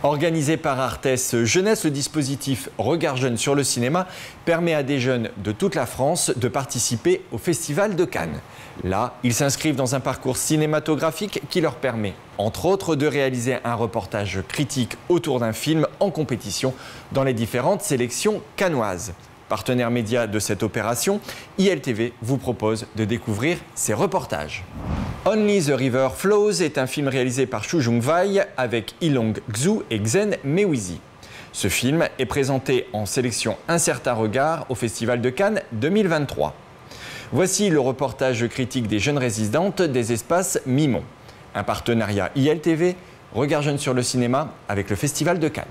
Organisé par Artes Jeunesse, le dispositif Regard Jeune sur le cinéma permet à des jeunes de toute la France de participer au Festival de Cannes. Là, ils s'inscrivent dans un parcours cinématographique qui leur permet, entre autres, de réaliser un reportage critique autour d'un film en compétition dans les différentes sélections cannoises. Partenaire média de cette opération, ILTV vous propose de découvrir ces reportages. Only the River Flows est un film réalisé par Chu Jung-wai avec Ilong Xu et Xen Mewizi. Ce film est présenté en sélection Un certain regard au Festival de Cannes 2023. Voici le reportage critique des jeunes résidentes des espaces Mimon. Un partenariat ILTV, Regard Jeune sur le cinéma avec le Festival de Cannes.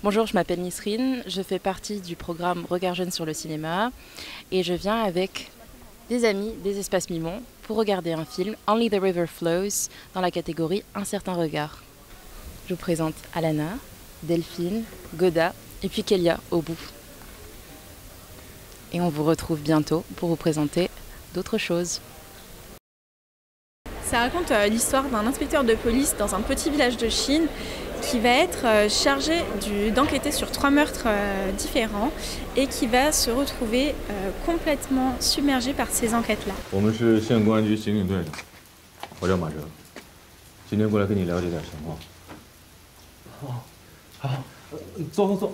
Bonjour, je m'appelle Nisrine, je fais partie du programme Regard Jeune sur le cinéma et je viens avec des amis des espaces Mimon pour regarder un film, Only the River Flows, dans la catégorie Un certain regard. Je vous présente Alana, Delphine, Goda et puis Kélia au bout. Et on vous retrouve bientôt pour vous présenter d'autres choses. Ça raconte l'histoire d'un inspecteur de police dans un petit village de Chine qui va être chargé d'enquêter sur 3 meurtres différents et qui va se retrouver complètement submergé par ces enquêtes-là. 我们是县公安局刑警队的，我叫马哲，今天过来跟你了解点情况。好，坐。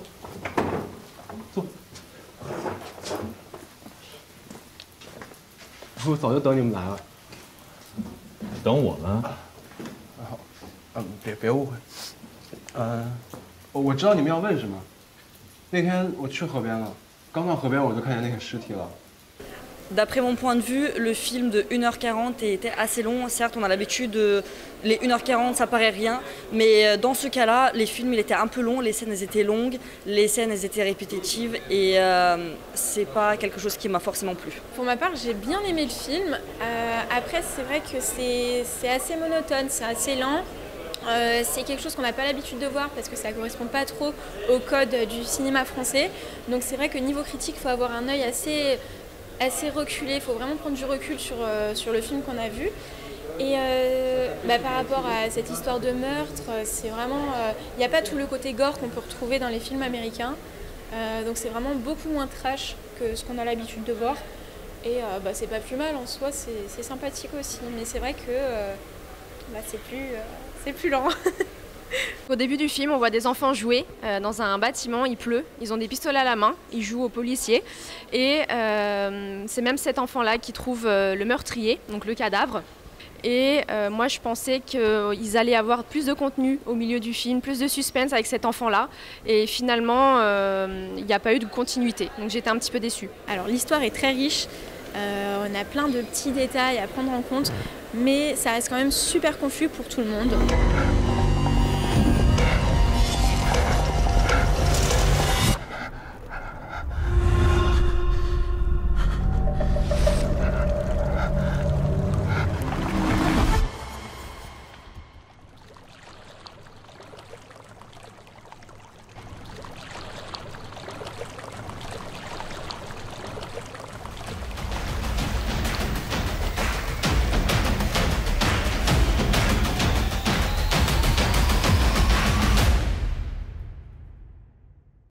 我早就等你们来了。等我们？别误会。我知道你们要问什么。那天我去河边了，刚到河边我就看见那个尸体了。 D'après mon point de vue, le film de 1h40 était assez long. Certes, on a l'habitude, les 1h40, ça paraît rien. Mais dans ce cas-là, les films, il était un peu long, les scènes, elles étaient longues, les scènes, elles étaient répétitives. Et c'est pas quelque chose qui m'a forcément plu. Pour ma part, j'ai bien aimé le film. Après, c'est vrai que c'est assez monotone, c'est assez lent. C'est quelque chose qu'on n'a pas l'habitude de voir parce que ça ne correspond pas trop au code du cinéma français. Donc c'est vrai que niveau critique, il faut avoir un œil assez reculé, il faut vraiment prendre du recul sur le film qu'on a vu. Et par rapport à cette histoire de meurtre, c'est vraiment, il n'y a pas tout le côté gore qu'on peut retrouver dans les films américains. Donc c'est vraiment beaucoup moins trash que ce qu'on a l'habitude de voir. Et c'est pas plus mal en soi, c'est sympathique aussi. Mais c'est vrai que c'est plus lent. Au début du film, on voit des enfants jouer dans un bâtiment, il pleut, ils ont des pistolets à la main, ils jouent aux policiers et c'est même cet enfant-là qui trouve le meurtrier, donc le cadavre. Et moi je pensais qu'ils allaient avoir plus de contenu au milieu du film, plus de suspense avec cet enfant-là et finalement il n'y a pas eu de continuité, donc j'étais un petit peu déçue. Alors l'histoire est très riche, on a plein de petits détails à prendre en compte, mais ça reste quand même super confus pour tout le monde.